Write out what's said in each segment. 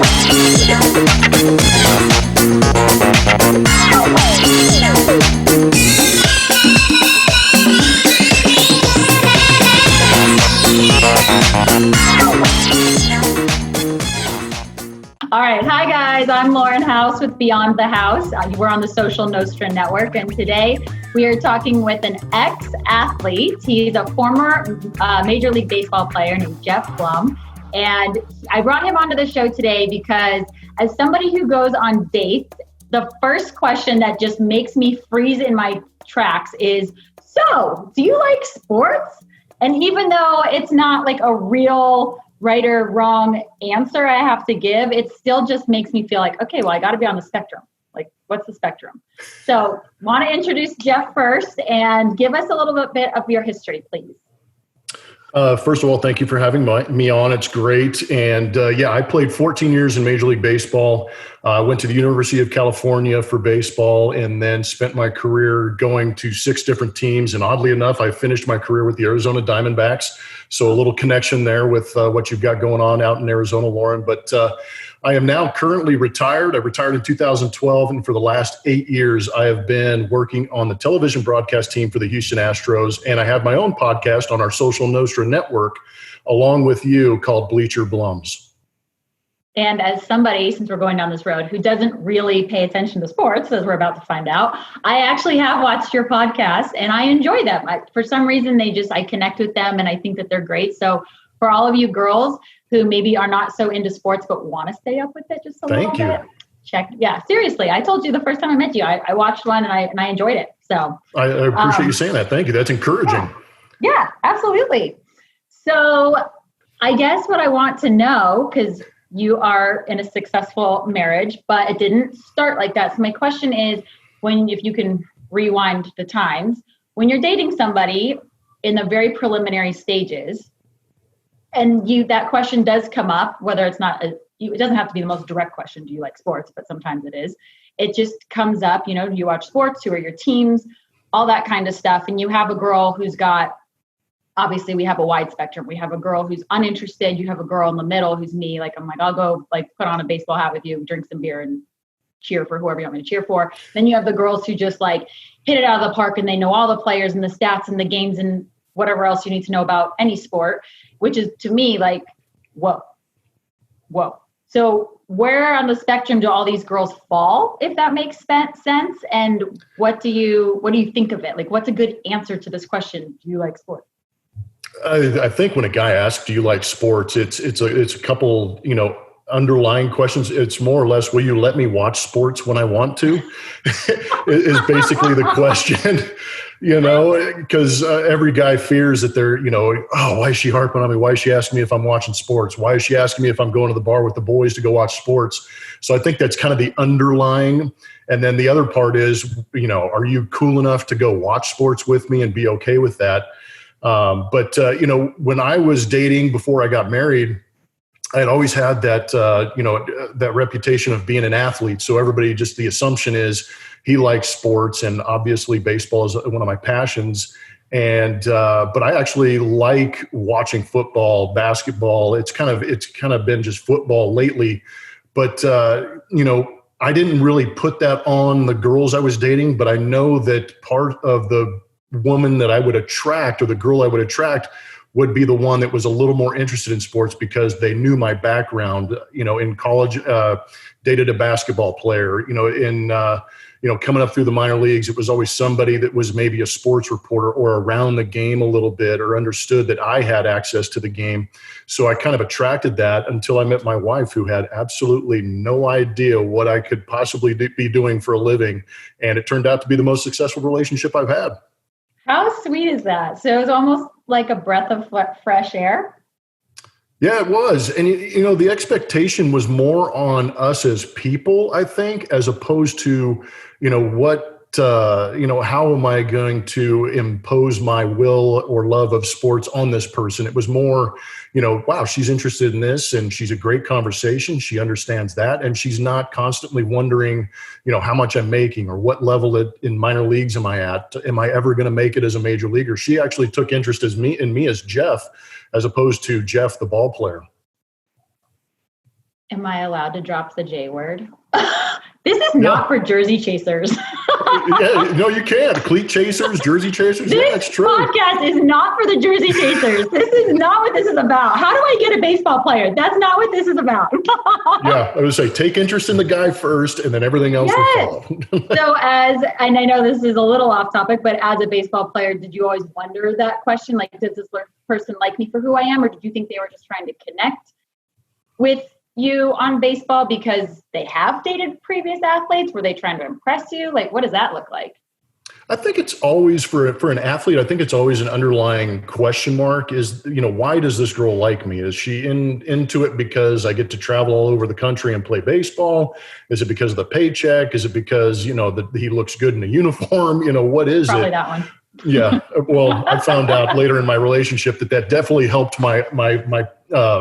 All right. Hi, guys. I'm Lauren House with Beyond the House. We're on the Social Nostra Network. And today we are talking with an ex-athlete. He's a former Major League Baseball player named Geoff Blum. And I brought him onto the show today because as somebody who goes on dates, the first question that just makes me freeze in my tracks is, so do you like sports? And even though it's not like a real right or wrong answer I have to give, it still just makes me feel like, okay, well, I got to be on the spectrum. Like, what's the spectrum? So want to introduce Geoff first and give us a little bit of your history, please. First of all, thank you for having me on. It's great. And I played 14 years in Major League Baseball. I went to the University of California for baseball and then spent my career going to 6 different teams. And oddly enough, I finished my career with the Arizona Diamondbacks. So a little connection there with what you've got going on out in Arizona, Lauren. But I am now currently retired. I retired in 2012, and for the last 8 years, I have been working on the television broadcast team for the Houston Astros, and I have my own podcast on our Social Nostra network, along with you, called Bleacher Blums. And as somebody, since we're going down this road, who doesn't really pay attention to sports, as we're about to find out, I actually have watched your podcast, and I enjoy them. For some reason, I connect with them, and I think that they're great. So for all of you girls who maybe are not so into sports but want to stay up with it just a little bit. Check. Yeah, seriously. I told you the first time I met you, I watched one and I enjoyed it. So I appreciate you saying that. Thank you. That's encouraging. Yeah, absolutely. So I guess what I want to know, because you are in a successful marriage, but it didn't start like that. So my question is, if you can rewind the times, when you're dating somebody in the very preliminary stages, and that question does come up, whether it's not, it doesn't have to be the most direct question, do you like sports? But sometimes it is. It just comes up, do you watch sports? Who are your teams? All that kind of stuff. And you have a girl who's got, obviously we have a wide spectrum. We have a girl who's uninterested. You have a girl in the middle who's me. Like, I'm like, I'll go put on a baseball hat with you, drink some beer and cheer for whoever you want me to cheer for. Then you have the girls who just hit it out of the park and they know all the players and the stats and the games and whatever else you need to know about any sport, which is to me like, whoa. So where on the spectrum do all these girls fall, if that makes sense? And what do you think of it? Like, what's a good answer to this question? Do you like sports? I think when a guy asks, do you like sports, it's a couple, underlying questions. It's more or less, will you let me watch sports when I want to? is basically the question. Because every guy fears that they're, why is she harping on me? Why is she asking me if I'm watching sports? Why is she asking me if I'm going to the bar with the boys to go watch sports? So I think that's kind of the underlying. And then the other part is, are you cool enough to go watch sports with me and be okay with that? But when I was dating before I got married, I had always had that, that reputation of being an athlete. So everybody, just the assumption is he likes sports, and obviously baseball is one of my passions. And but I actually like watching football, basketball. It's kind of been just football lately. But I didn't really put that on the girls I was dating. But I know that part of the woman that I would attract, or the girl I would attract, would be the one that was a little more interested in sports because they knew my background. In college, dated a basketball player. Coming up through the minor leagues, it was always somebody that was maybe a sports reporter or around the game a little bit, or understood that I had access to the game. So I kind of attracted that until I met my wife, who had absolutely no idea what I could possibly be doing for a living. And it turned out to be the most successful relationship I've had. How sweet is that? So it was almost like a breath of fresh air. Yeah, it was. And, the expectation was more on us as people, I think, as opposed to, how am I going to impose my will or love of sports on this person? It was more, wow, she's interested in this and she's a great conversation. She understands that. And she's not constantly wondering, how much I'm making or what level in minor leagues am I at? Am I ever going to make it as a major leaguer? She actually took interest in me as Geoff, as opposed to Geoff, the ball player. Am I allowed to drop the J word? This is not for jersey chasers. Yeah, no, you can. Cleat chasers, jersey chasers. This yeah, it's true. podcast is not for the jersey chasers. This is not what this is about. How do I get a baseball player? That's not what this is about. Yeah, I would say take interest in the guy first, and then everything else will follow. So and I know this is a little off topic, but as a baseball player, did you always wonder that question? Like, does this person like me for who I am? Or did you think they were just trying to connect with you on baseball because they have dated previous athletes? Were they trying to impress you? Like, what does that look like? I think it's always for an athlete. I think it's always an underlying question mark is, why does this girl like me? Is she into it because I get to travel all over the country and play baseball? Is it because of the paycheck? Is it because, that he looks good in a uniform? What is Probably it? That one. Yeah. Well, I found out later in my relationship that definitely helped my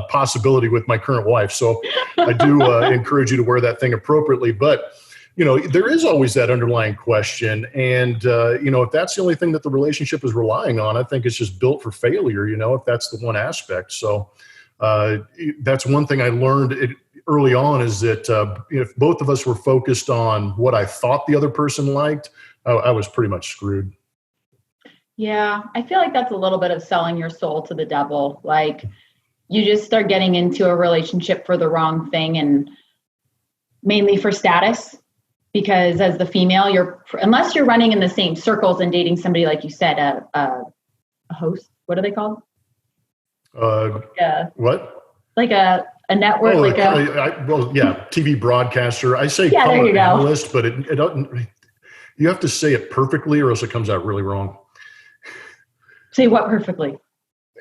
possibility with my current wife. So I do encourage you to wear that thing appropriately. But, there is always that underlying question. And, if that's the only thing that the relationship is relying on, I think it's just built for failure, if that's the one aspect. So that's one thing I learned early on is that if both of us were focused on what I thought the other person liked, I was pretty much screwed. Yeah, I feel like that's a little bit of selling your soul to the devil. Like you just start getting into a relationship for the wrong thing and mainly for status. Because as the female, unless you're running in the same circles and dating somebody, like you said, a host, what are they called? What? Like a network? TV broadcaster. I say yeah, there you go. Analyst, but it doesn't. You have to say it perfectly or else it comes out really wrong. Say what perfectly?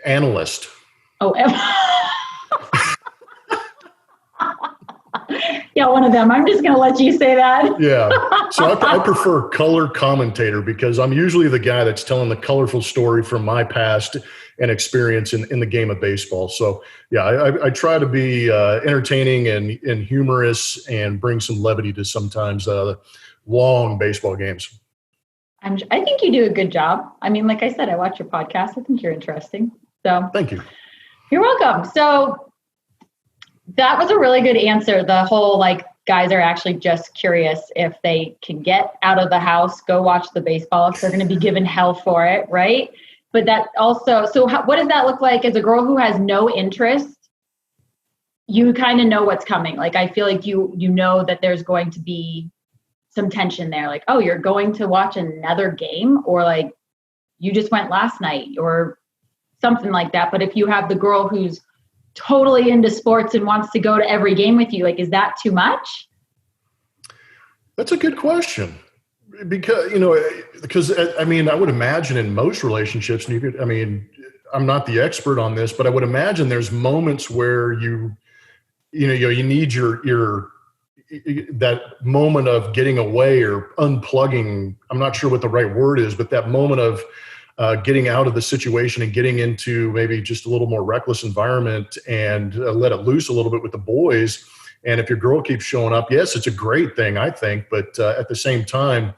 Analyst. Oh, yeah, one of them. I'm just going to let you say that. Yeah. So I prefer color commentator because I'm usually the guy that's telling the colorful story from my past and experience in the game of baseball. So, yeah, I try to be entertaining and humorous and bring some levity to sometimes long baseball games. I think you do a good job. I mean, like I said, I watch your podcast. I think you're interesting. So thank you. You're welcome. So that was a really good answer. The whole guys are actually just curious if they can get out of the house, go watch the baseball, if they're going to be given hell for it, right? But that also, what does that look like as a girl who has no interest? You kind of know what's coming. Like, I feel like you know that there's going to be some tension there. Like, oh, you're going to watch another game, or like you just went last night or something like that. But if you have the girl who's totally into sports and wants to go to every game with you, like, is that too much? That's a good question. Because, I would imagine in most relationships, I'm not the expert on this, but I would imagine there's moments where you need your that moment of getting away or unplugging. I'm not sure what the right word is, but that moment of getting out of the situation and getting into maybe just a little more reckless environment and let it loose a little bit with the boys. And if your girl keeps showing up, yes, it's a great thing, I think. But at the same time,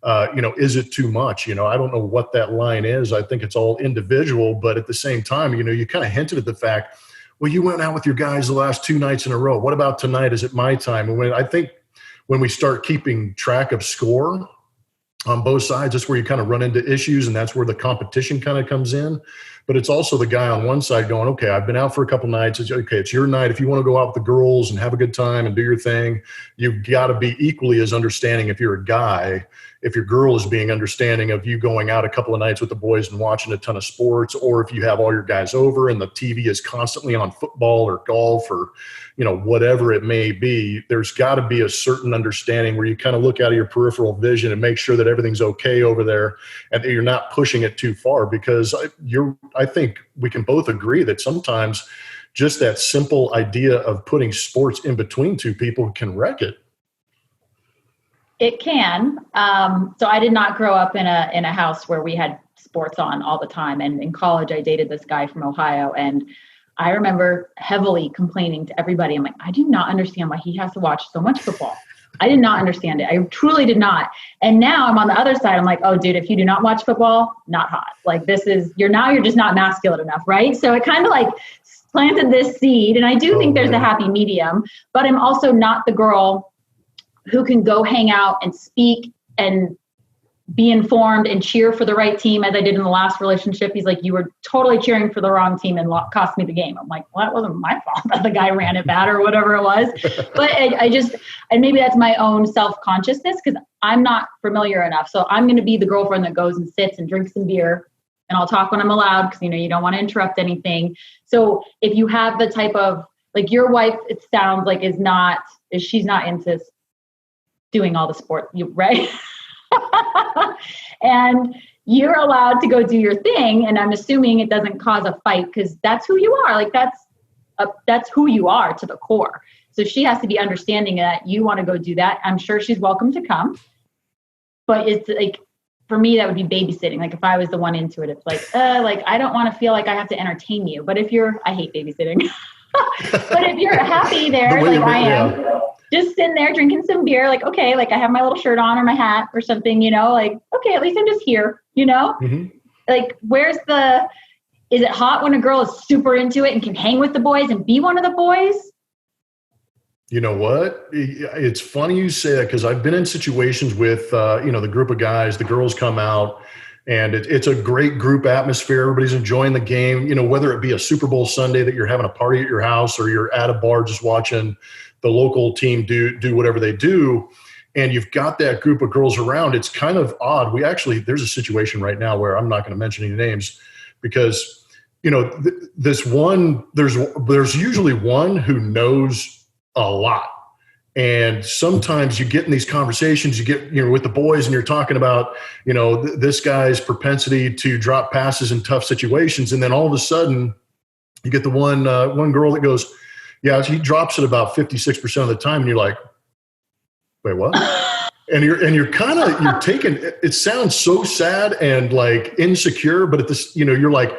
is it too much? I don't know what that line is. I think it's all individual. But at the same time, you kind of hinted at the fact, well, you went out with your guys the last 2 nights in a row. What about tonight? Is it my time? And I think when we start keeping track of score on both sides, that's where you kind of run into issues, and that's where the competition kind of comes in. But it's also the guy on one side going, okay, I've been out for a couple nights. It's your night. If you want to go out with the girls and have a good time and do your thing, you've got to be equally as understanding if you're a guy. If your girl is being understanding of you going out a couple of nights with the boys and watching a ton of sports, or if you have all your guys over and the TV is constantly on football or golf or, whatever it may be, there's got to be a certain understanding where you kind of look out of your peripheral vision and make sure that everything's okay over there and that you're not pushing it too far, because I think we can both agree that sometimes just that simple idea of putting sports in between two people can wreck it. It can. So I did not grow up in a house where we had sports on all the time. And in college, I dated this guy from Ohio. And I remember heavily complaining to everybody. I'm like, I do not understand why he has to watch so much football. I did not understand it. I truly did not. And now I'm on the other side. I'm like, oh, dude, if you do not watch football, not hot. Like, you're just not masculine enough, right? So it kind of planted this seed. And I do think there's a happy medium, but I'm also not the girl who can go hang out and speak and be informed and cheer for the right team, as I did in the last relationship. He's like, you were totally cheering for the wrong team and cost me the game. I'm like, well, that wasn't my fault that the guy ran it bad or whatever it was. But and maybe that's my own self-consciousness, because I'm not familiar enough. So I'm going to be the girlfriend that goes and sits and drinks some beer, and I'll talk when I'm allowed, because, you don't want to interrupt anything. So if you have the type of, like, your wife, it sounds like she's not into doing all the sport, right? And you're allowed to go do your thing, and I'm assuming it doesn't cause a fight, because that's who you are. Like, that's who you are to the core. So she has to be understanding that you want to go do that. I'm sure she's welcome to come, but it's like, for me, that would be babysitting. Like, if I was the one into it, it's like I don't want to feel like I have to entertain you. But I hate babysitting. But if you're happy there, like I am, just sitting there drinking some beer, like, okay, like I have my little shirt on or my hat or something, like, okay, at least I'm just here, Mm-hmm. Like, is it hot when a girl is super into it and can hang with the boys and be one of the boys? You know what? It's funny you say that, because I've been in situations with, the group of guys, the girls come out, and it's a great group atmosphere. Everybody's enjoying the game, whether it be a Super Bowl Sunday that you're having a party at your house, or you're at a bar just watching the local team do whatever they do, and you've got that group of girls around. It's kind of odd. There's a situation right now where I'm not going to mention any names, because, there's usually one who knows a lot. And sometimes you get in these conversations, you get, with the boys, and you're talking about, this guy's propensity to drop passes in tough situations. And then all of a sudden you get the one girl that goes, yeah, he drops it about 56% of the time. And you're like, wait, what? And you're taking, it sounds so sad and like insecure, but at this, you're like,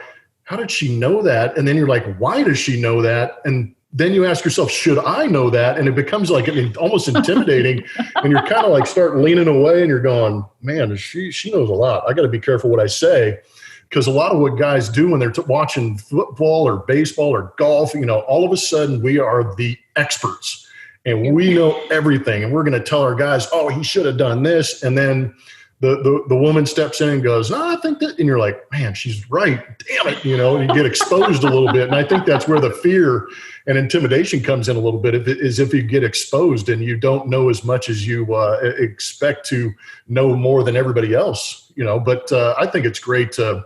how did she know that? And then you're like, why does she know that? And then you ask yourself, should I know that? And it becomes like almost intimidating. And you're kind of like start leaning away, and you're going, man, she knows a lot. I got to be careful what I say. Because a lot of what guys do when they're watching football or baseball or golf, all of a sudden we are the experts and we know everything. And we're going to tell our guys, oh, he should have done this. And then the woman steps in and goes, no, I think that. And you're like, man, she's right. Damn it. And you get exposed a little bit. And I think that's where the fear and intimidation comes in a little bit, is if you get exposed and you don't know as much as you expect to know more than everybody else, But I think it's great to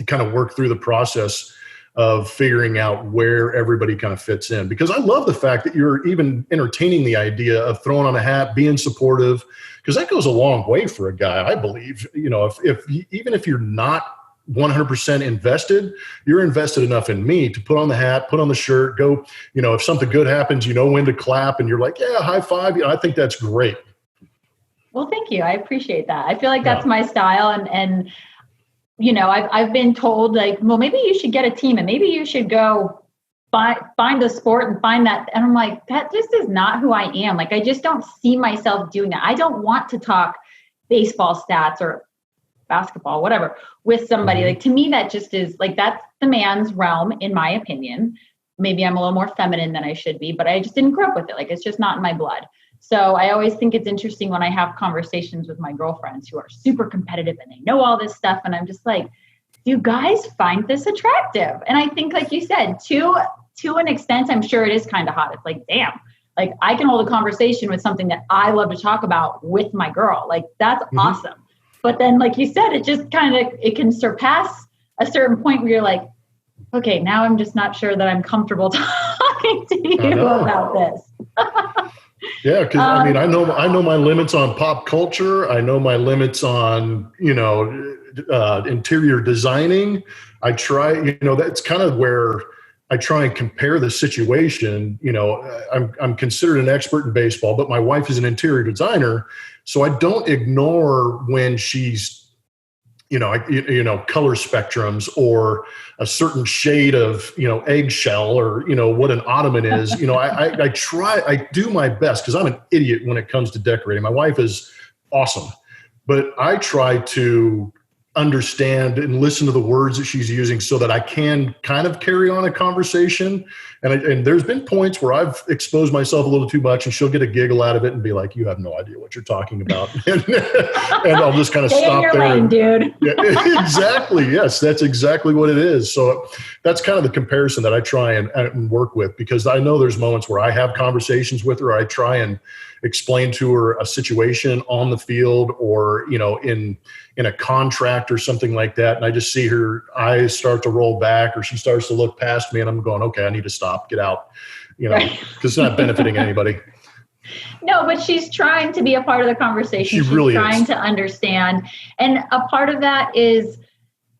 kind of work through the process of figuring out where everybody kind of fits in, because I love the fact that you're even entertaining the idea of throwing on a hat, being supportive, because that goes a long way for a guy, I believe. Even if you're not 100% invested, you're invested enough in me to put on the hat, put on the shirt, go, if something good happens, when to clap, and you're like, yeah, high five. I think that's great. Well, thank you. I appreciate that. I feel like that's my style. And I've been told, like, well, maybe you should get a team, and maybe you should go find a sport and find that. And I'm like, that just is not who I am. Like, I just don't see myself doing that. I don't want to talk baseball stats or basketball, whatever, with somebody. Like, to me, that just is like, that's the man's realm, in my opinion. Maybe I'm a little more feminine than I should be, but I just didn't grow up with it. Like, it's just not in my blood. So I always think it's interesting when I have conversations with my girlfriends who are super competitive and they know all this stuff. And I'm just like, do guys find this attractive? And I think, like you said, to an extent, I'm sure it is kind of hot. It's like, damn, like I can hold a conversation with something that I love to talk about with my girl. Like, that's awesome. But then, like you said, it just kind of, it can surpass a certain point where you're like, okay, now I'm just not sure that I'm comfortable talking to you about this. Yeah, because I know my limits on pop culture. I know my limits on interior designing. I try, that's kind of where I try and compare the situation. I'm considered an expert in baseball, but my wife is an interior designer, so I don't ignore when she's color spectrums or a certain shade of, eggshell, or, what an ottoman is. I do my best, because I'm an idiot when it comes to decorating. My wife is awesome, but I try to understand and listen to the words that she's using so that I can kind of carry on a conversation. And there's been points where I've exposed myself a little too much and she'll get a giggle out of it and be like, you have no idea what you're talking about. And I'll just kind of Stay stop in your there. lane, dude. Yeah, exactly. Yes, that's exactly what it is. So that's kind of the comparison that I try and work with, because I know there's moments where I have conversations with her. I try and explain to her a situation on the field or, in a contract or something like that. And I just see her eyes start to roll back or she starts to look past me and I'm going, okay, I need to stop, get out, because it's not benefiting anybody. No, but she's trying to be a part of the conversation. She's really trying to understand. And a part of that is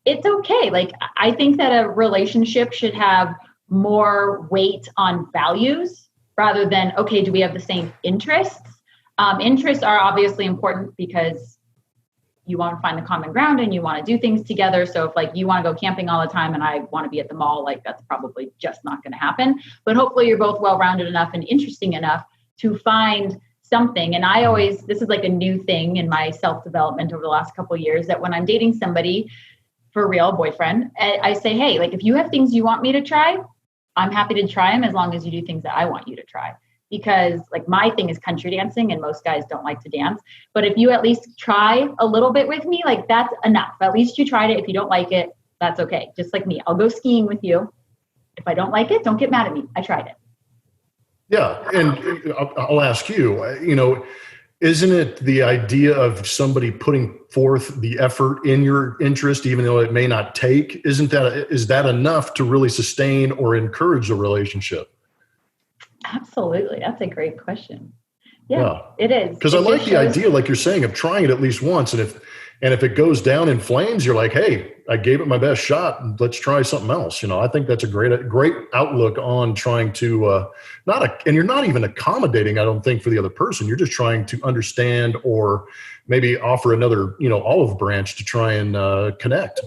it's okay. Like, I think that a relationship should have more weight on values rather than, okay, do we have the same interests? Interests are obviously important because you want to find the common ground and you want to do things together. So if you want to go camping all the time and I want to be at the mall, that's probably just not going to happen. But hopefully you're both well-rounded enough and interesting enough to find something. And I always, this is a new thing in my self-development over the last couple of years, that when I'm dating somebody for real, boyfriend, I say, hey, if you have things you want me to try, I'm happy to try them as long as you do things that I want you to try. Because my thing is country dancing and most guys don't like to dance. But if you at least try a little bit with me, that's enough. At least you tried it. If you don't like it, that's okay. Just like me, I'll go skiing with you. If I don't like it, don't get mad at me. I tried it. Yeah. And I'll ask you, isn't it the idea of somebody putting forth the effort in your interest, even though it may not take, is that enough to really sustain or encourage a relationship? Absolutely. That's a great question. Yeah. It is. Because I like the idea, like you're saying, of trying it at least once. And if it goes down in flames, you're like, hey, I gave it my best shot. Let's try something else. I think that's a great outlook on trying to and you're not even accommodating, I don't think, for the other person. You're just trying to understand or maybe offer another, olive branch to try and connect.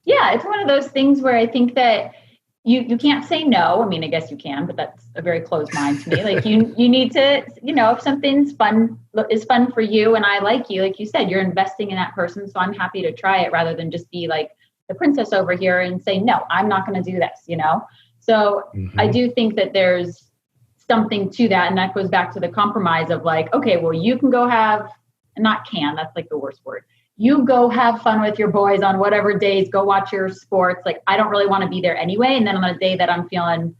Yeah. It's one of those things where I think that you can't say no. I mean, I guess you can, but that's a very closed mind to me. You need to, if something's is fun for you and I like you, like you said, you're investing in that person. So I'm happy to try it rather than just be the princess over here and say, no, I'm not going to do this, So I do think that there's something to that. And that goes back to the compromise of okay, well, you can go that's the worst word. You go have fun with your boys on whatever days, go watch your sports. I don't really want to be there anyway. And then on a day that I'm feeling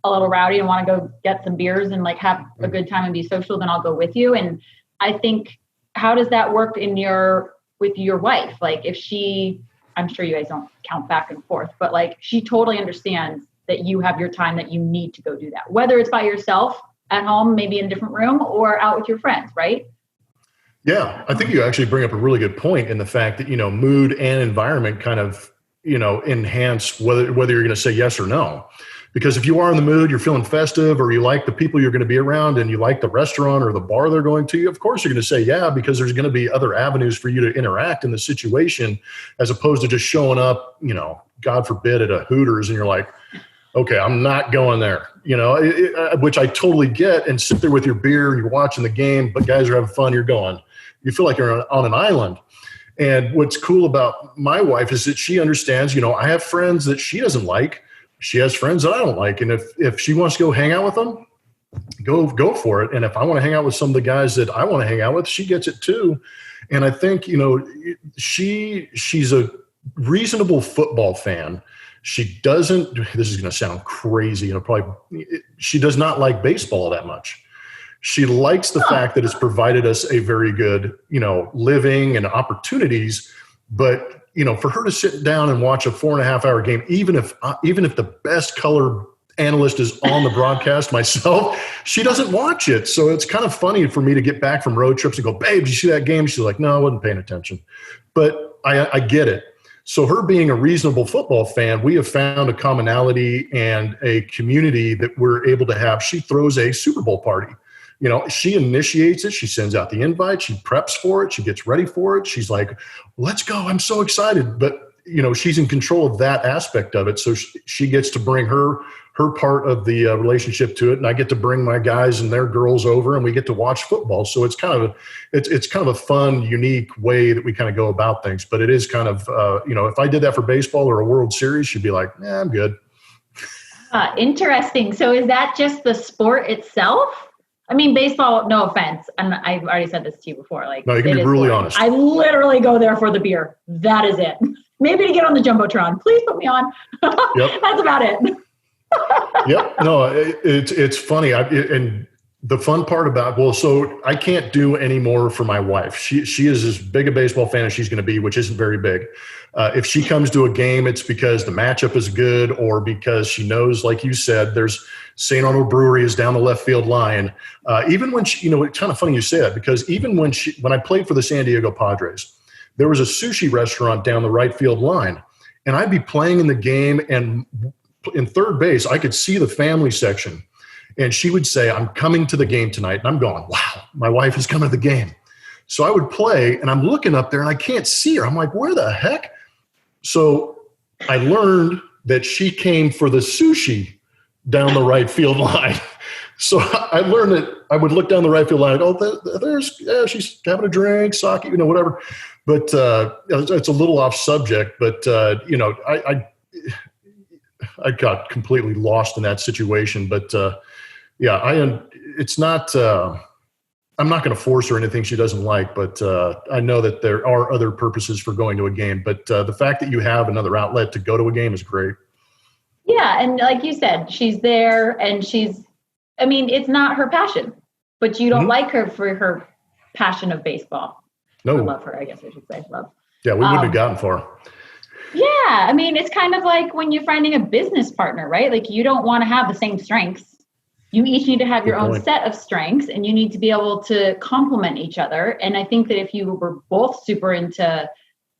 a little rowdy and want to go get some beers and have a good time and be social, then I'll go with you. And I think, how does that work with your wife? I'm sure you guys don't count back and forth, but she totally understands that you have your time, that you need to go do that, whether it's by yourself at home, maybe in a different room, or out with your friends, right? Yeah, I think you actually bring up a really good point in the fact that, mood and environment kind of, enhance whether you're going to say yes or no. Because if you are in the mood, you're feeling festive, or you like the people you're going to be around and you like the restaurant or the bar they're going to, of course you're going to say yeah, because there's going to be other avenues for you to interact in the situation, as opposed to just showing up, God forbid, at a Hooters and you're like, okay, I'm not going there, which I totally get, and sit there with your beer and you're watching the game, but guys are having fun, you're going. You feel like you're on an island. And what's cool about my wife is that she understands, I have friends that she doesn't like. She has friends that I don't like. And if she wants to go hang out with them, go for it. And if I want to hang out with some of the guys that I want to hang out with, she gets it too. And I think, she's a reasonable football fan. She doesn't, this is going to sound crazy, she does not like baseball that much. She likes the fact that it's provided us a very good, living and opportunities. But, for her to sit down and watch a 4.5 hour game, even if the best color analyst is on the broadcast, myself, she doesn't watch it. So it's kind of funny for me to get back from road trips and go, babe, did you see that game? She's like, no, I wasn't paying attention. But I get it. So her being a reasonable football fan, we have found a commonality and a community that we're able to have. She throws a Super Bowl party. She initiates it. She sends out the invite. She preps for it. She gets ready for it. She's like, let's go. I'm so excited. But, she's in control of that aspect of it. So she gets to bring her her part of the relationship to it, and I get to bring my guys and their girls over, and we get to watch football. So it's kind of a fun, unique way that we kind of go about things. But it is kind of if I did that for baseball or a World Series, she'd be like, I'm good. Interesting. So is that just the sport itself? I mean, baseball, no offense, and I've already said this to you before. Like, no, you can be brutally honest. I literally go there for the beer. That is it. Maybe to get on the Jumbotron. Please put me on. Yep. That's about it. Yep. No, it's funny. And the fun part so I can't do any more for my wife. She is as big a baseball fan as she's going to be, which isn't very big. If she comes to a game, it's because the matchup is good, or because she knows, like you said, there's St. Arnold Brewery is down the left field line. Even when she, it's kind of funny you say that, because even when I played for the San Diego Padres, there was a sushi restaurant down the right field line, and I'd be playing in the game, and in third base, I could see the family section, and she would say, I'm coming to the game tonight. And I'm going, wow, my wife is coming to the game. So I would play, and I'm looking up there, and I can't see her. I'm like, where the heck? So I learned that she came for the sushi down the right field line. So I learned that I would look down the right field line. She's having a drink, sake, whatever. But it's a little off subject. But I got completely lost in that situation. But it's not. I'm not going to force her anything she doesn't like. But I know that there are other purposes for going to a game. But the fact that you have another outlet to go to a game is great. Yeah, and like you said, she's there, and it's not her passion, but you don't like her for her passion of baseball. No. Or love her, I guess I should say. Love. Yeah, we wouldn't have gotten far. Yeah, it's kind of like when you're finding a business partner, right? Like, you don't want to have the same strengths. You each need to have your own set of strengths, and you need to be able to complement each other. And I think that if you were both super into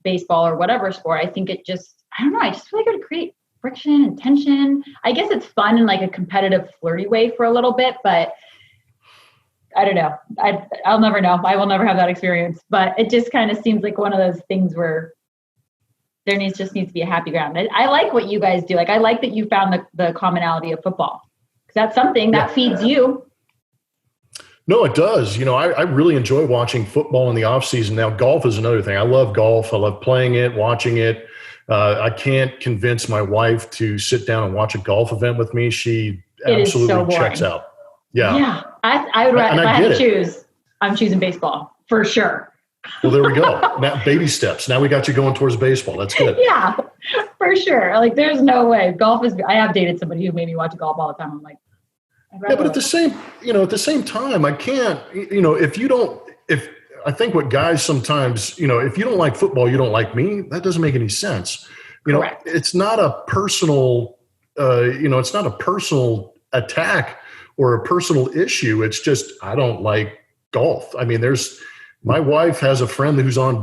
baseball or whatever sport, I think I just feel like it would create friction and tension. I guess it's fun in like a competitive, flirty way for a little bit, but I don't know. I'll never know. I will never have that experience, but it just kind of seems like one of those things where there needs to be a happy ground. I like what you guys do. Like, I like that you found the commonality of football, because that's something that feeds you. No, it does. I really enjoy watching football in the off season. Now, golf is another thing. I love golf. I love playing it, watching it. I can't convince my wife to sit down and watch a golf event with me. She absolutely checks out. Yeah. Yeah. I would rather, if I had to choose, I'm choosing baseball for sure. Well, there we go. Now, baby steps. Now we got you going towards baseball. That's good. Yeah, for sure. Like, there's no way. I have dated somebody who made me watch golf all the time. I'm like, but at the same time, I can't, I think what guys sometimes, if you don't like football, you don't like me. That doesn't make any sense. Correct. It's not a personal, it's not a personal attack or a personal issue. It's just, I don't like golf. My wife has a friend who's on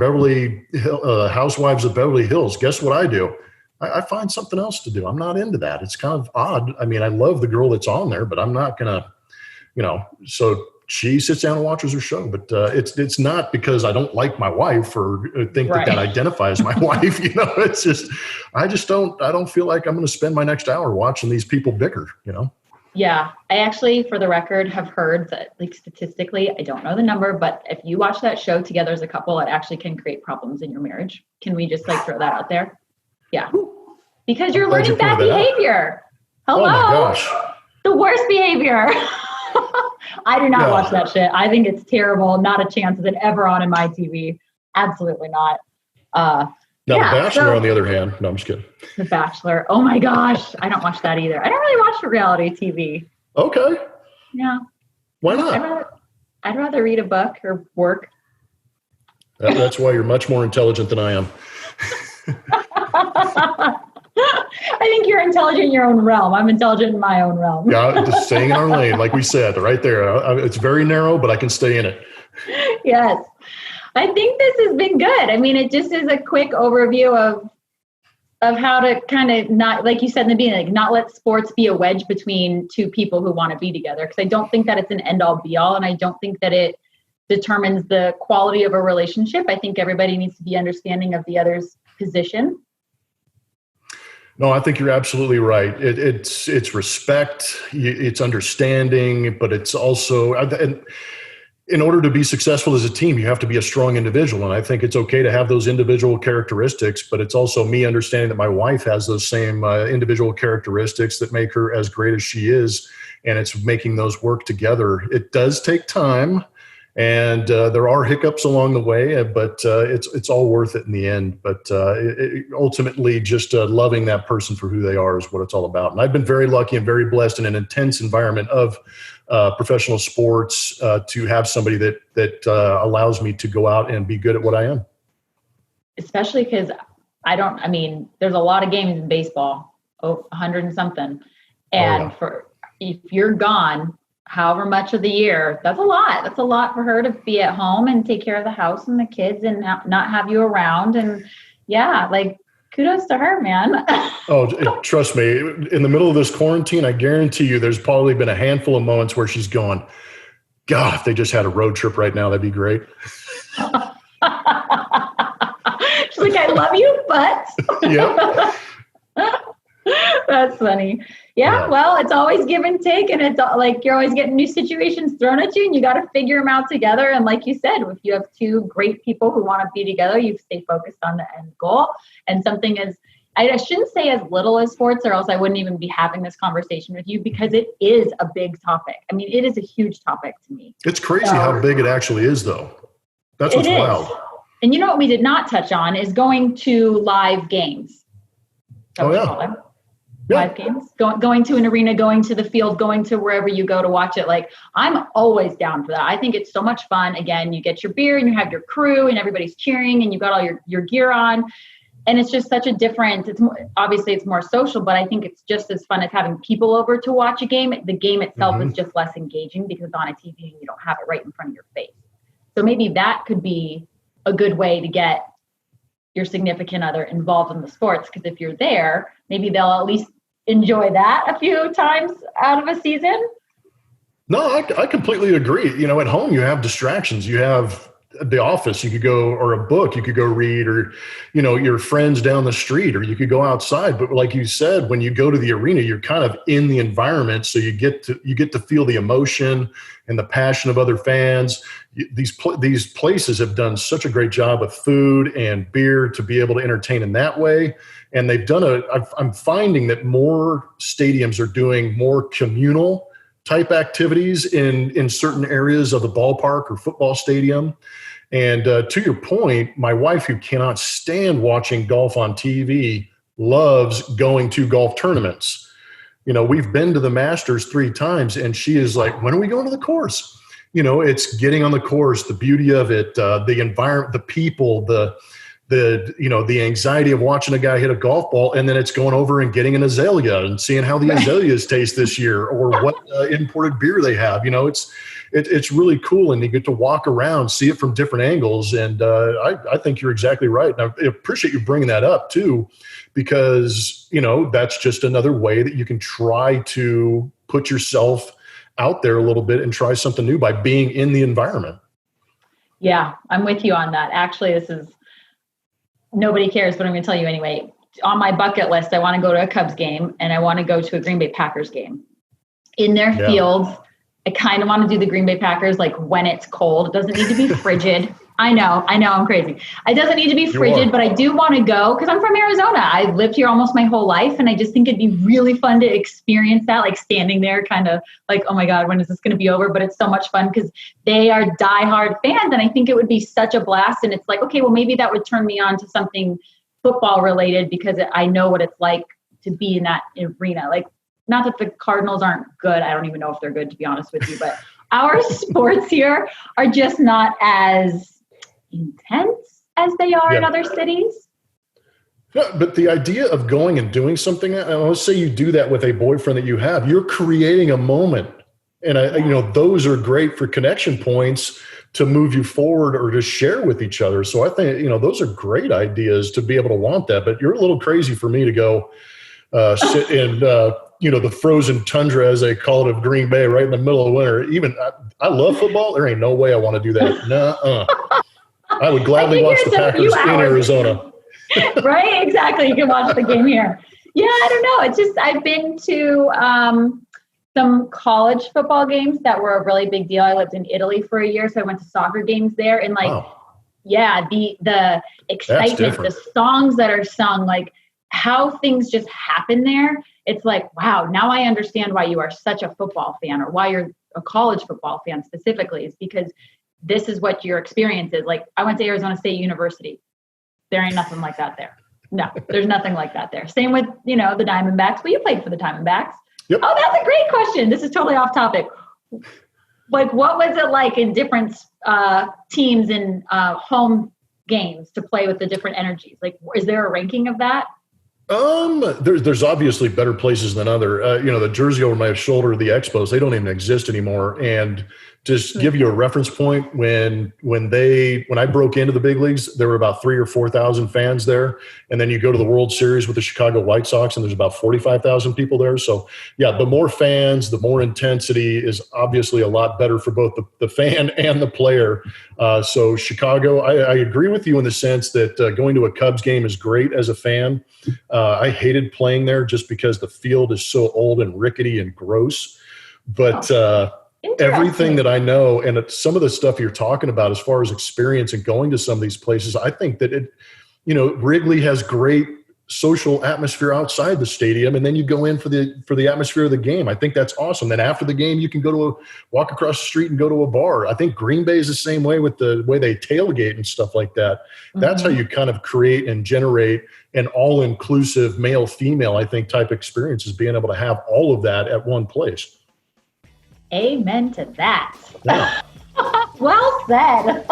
Housewives of Beverly Hills. Guess what I do? I find something else to do. I'm not into that. It's kind of odd. I love the girl that's on there, but I'm not going to, so she sits down and watches her show. But it's not because I don't like my wife or think that identifies my wife. It's just, I don't feel like I'm going to spend my next hour watching these people bicker, Yeah. I actually, for the record, have heard that, like, statistically, I don't know the number, but if you watch that show together as a couple, it actually can create problems in your marriage. Can we just throw that out there? Yeah. Because you're learning bad behavior. Hello. Oh my gosh. The worst behavior. I do not watch that shit. I think it's terrible. Not a chance of it ever on in my TV. Absolutely not. Now, The Bachelor, on the other hand. No, I'm just kidding. The Bachelor. Oh my gosh. I don't watch that either. I don't really watch reality TV. Okay. Yeah. Why not? I'd rather read a book or work. That's why you're much more intelligent than I am. I think you're intelligent in your own realm. I'm intelligent in my own realm. Yeah, just staying in our lane, like we said, right there. It's very narrow, but I can stay in it. Yes. I think this has been good. It just is a quick overview of how to kind of not, like you said in the beginning, not let sports be a wedge between two people who want to be together. Because I don't think that it's an end-all be-all, and I don't think that it determines the quality of a relationship. I think everybody needs to be understanding of the other's position. No, I think you're absolutely right. It's respect, it's understanding, but it's also, and in order to be successful as a team, you have to be a strong individual. And I think it's okay to have those individual characteristics, but it's also me understanding that my wife has those same individual characteristics that make her as great as she is. And it's making those work together. It does take time, and there are hiccups along the way, but it's all worth it in the end. But ultimately, just loving that person for who they are is what it's all about. And I've been very lucky and very blessed in an intense environment of professional sports to have somebody that allows me to go out and be good at what I am. Especially because there's a lot of games in baseball, 100 and something. And if you're gone, however much of the year, that's a lot. That's a lot for her to be at home and take care of the house and the kids and not have you around. And kudos to her, man. Oh, trust me, in the middle of this quarantine, I guarantee you there's probably been a handful of moments where she's gone, God, if they just had a road trip right now, that'd be great. She's like, I love you, but. Yep. That's funny. Yeah, well, it's always give and take, and it's like you're always getting new situations thrown at you, and you got to figure them out together. And like you said, if you have two great people who want to be together, you stay focused on the end goal. And something as, I shouldn't say as little as sports, or else I wouldn't even be having this conversation with you, because it is a big topic. I mean, it is a huge topic to me. It's crazy how big it actually is, though. That's what's wild. And you know what we did not touch on is going to live games. Live games, going to an arena, going to the field, going to wherever you go to watch it. Like, I'm always down for that. I think it's so much fun. Again, you get your beer and you have your crew and everybody's cheering and you got all your gear on. And it's just such a different, obviously it's more social, but I think it's just as fun as having people over to watch a game. The game itself is just less engaging because it's on a TV and you don't have it right in front of your face. So maybe that could be a good way to get your significant other involved in the sports, because if you're there, maybe they'll at least enjoy that a few times out of a season. No, I completely agree. At home you have distractions. You have the office, you could go, or a book you could go read, or your friends down the street, or you could go outside. But like you said, when you go to the arena, you're kind of in the environment, so you get to feel the emotion and the passion of other fans. These places have done such a great job with food and beer to be able to entertain in that way. And they've done I'm finding that more stadiums are doing more communal type activities in certain areas of the ballpark or football stadium. And to your point, my wife, who cannot stand watching golf on TV, loves going to golf tournaments. We've been to the Masters 3 times, and she is like, when are we going to the course? It's getting on the course, the beauty of it, the environment, the people, the anxiety of watching a guy hit a golf ball, and then it's going over and getting an azalea and seeing how the azaleas taste this year, or what imported beer they have. It's really cool, and you get to walk around, see it from different angles. And I think you're exactly right. And I appreciate you bringing that up too, because that's just another way that you can try to put yourself out there a little bit and try something new by being in the environment. Yeah, I'm with you on that. Actually, this is, nobody cares, but I'm going to tell you anyway. On my bucket list, I want to go to a Cubs game, and I want to go to a Green Bay Packers game. In their fields, I kind of want to do the Green Bay Packers like when it's cold. It doesn't need to be frigid. I know, I'm crazy. It doesn't need to be frigid, but I do want to go because I'm from Arizona. I've lived here almost my whole life, and I just think it'd be really fun to experience that, like standing there kind of like, oh my God, when is this going to be over? But it's so much fun because they are diehard fans, and I think it would be such a blast. And it's like, okay, well, maybe that would turn me on to something football related because I know what it's like to be in that arena. Like, not that the Cardinals aren't good. I don't even know if they're good, to be honest with you, but our sports here are just not as intense as they are in other cities. Yeah, but the idea of going and doing something, let's say you do that with a boyfriend that you have, you're creating a moment. And those are great for connection points to move you forward or to share with each other. So I think, those are great ideas to be able to want that, but you're a little crazy for me to go sit in, the frozen tundra, as they call it, of Green Bay right in the middle of winter. Even I love football. There ain't no way I want to do that. Nuh-uh. I would gladly watch the Packers in Arizona. Right? Exactly. You can watch the game here. Yeah, I don't know. It's just I've been to some college football games that were a really big deal. I lived in Italy for a year, so I went to soccer games there, and like, Wow, yeah, the excitement, the songs that are sung, like how things just happen there. It's like, wow, now I understand why you are such a football fan, or why you're a college football fan specifically, is because this is what your experience is. Like, I went to Arizona State University. There ain't nothing like that there. No, there's nothing like that there. Same with, the Diamondbacks. Well, you played for the Diamondbacks. Yep. Oh, that's a great question. This is totally off topic. Like, what was it like in different teams and home games to play with the different energies? Like, is there a ranking of that? There's obviously better places than other. The jersey over my shoulder, the Expos, they don't even exist anymore. And just give you a reference point, when I broke into the big leagues, there were about 3,000 or 4,000 fans there. And then you go to the World Series with the Chicago White Sox, and there's about 45,000 people there. So yeah, the more fans, the more intensity is obviously a lot better for both the fan and the player. So Chicago, I agree with you in the sense that going to a Cubs game is great as a fan. I hated playing there just because the field is so old and rickety and gross. But everything that I know, and some of the stuff you're talking about as far as experience and going to some of these places, I think that Wrigley has great social atmosphere outside the stadium, and then you go in for the atmosphere of the game. I think that's awesome. Then after the game, you can walk across the street and go to a bar. I think Green Bay is the same way with the way they tailgate and stuff like that. Mm-hmm. That's how you kind of create and generate an all-inclusive male-female, I think, type experience, is being able to have all of that at one place. Amen to that. Yeah. Well said.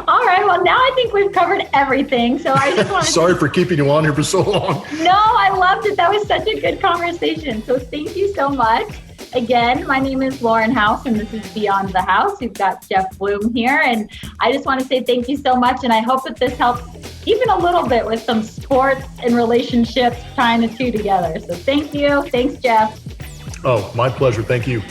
All right. Well, now I think we've covered everything. So I just want to sorry for keeping you on here for so long. No, I loved it. That was such a good conversation. So thank you so much. Again, my name is Lauren House, and this is Beyond the House. We've got Geoff Blum here, and I just want to say thank you so much. And I hope that this helps even a little bit with some sports and relationships, tying the two together. So thank you. Thanks, Geoff. Oh, my pleasure. Thank you.